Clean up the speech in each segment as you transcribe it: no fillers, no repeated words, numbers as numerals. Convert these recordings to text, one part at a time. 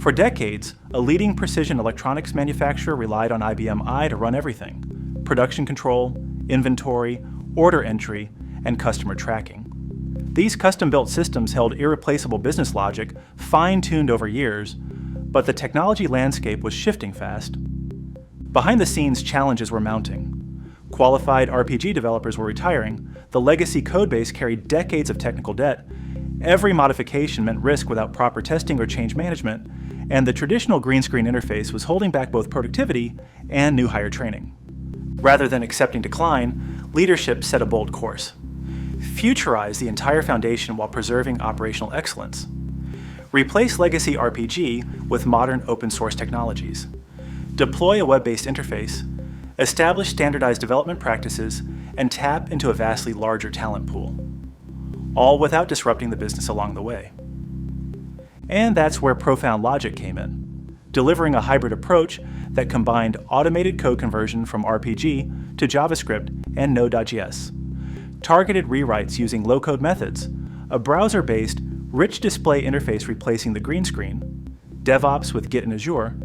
For decades, a leading precision electronics manufacturer relied on IBM I to run everything: production control, inventory, order entry, and customer tracking. These custom-built systems held irreplaceable business logic, fine-tuned over years, but the technology landscape was shifting fast. Behind the scenes, challenges were mounting. Qualified RPG developers were retiring, the legacy codebase carried decades of technical debt, every modification meant risk without proper testing or change management, and the traditional green screen interface was holding back both productivity and new hire training. Rather than accepting decline, leadership set a bold course: futurize the entire foundation while preserving operational excellence. Replace legacy RPG with modern open source technologies. Deploy a web-based interface, establish standardized development practices, and tap into a vastly larger talent pool, all without disrupting the business along the way. And that's where Profound Logic came in, delivering a hybrid approach that combined automated code conversion from RPG to JavaScript and Node.js, targeted rewrites using low-code methods, a browser-based, rich display interface replacing the green screen, DevOps with Git and Azure,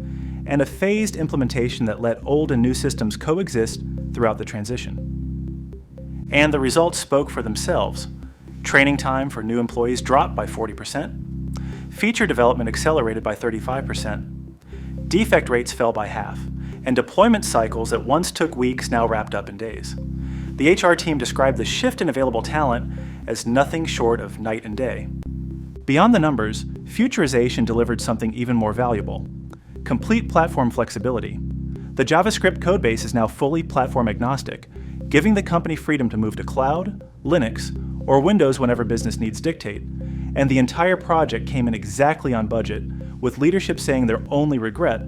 and a phased implementation that let old and new systems coexist throughout the transition. And the results spoke for themselves. Training time for new employees dropped by 40%, feature development accelerated by 35%, defect rates fell by half, and deployment cycles that once took weeks now wrapped up in days. The HR team described the shift in available talent as nothing short of night and day. Beyond the numbers, futurization delivered something even more valuable: complete platform flexibility. The JavaScript codebase is now fully platform agnostic, giving the company freedom to move to cloud, Linux, or Windows whenever business needs dictate, and the entire project came in exactly on budget, with leadership saying their only regret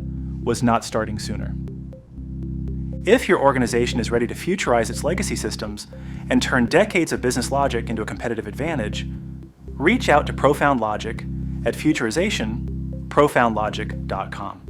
was not starting sooner. If your organization is ready to futurize its legacy systems and turn decades of business logic into a competitive advantage, reach out to Profound Logic at futurization.profoundlogic.com.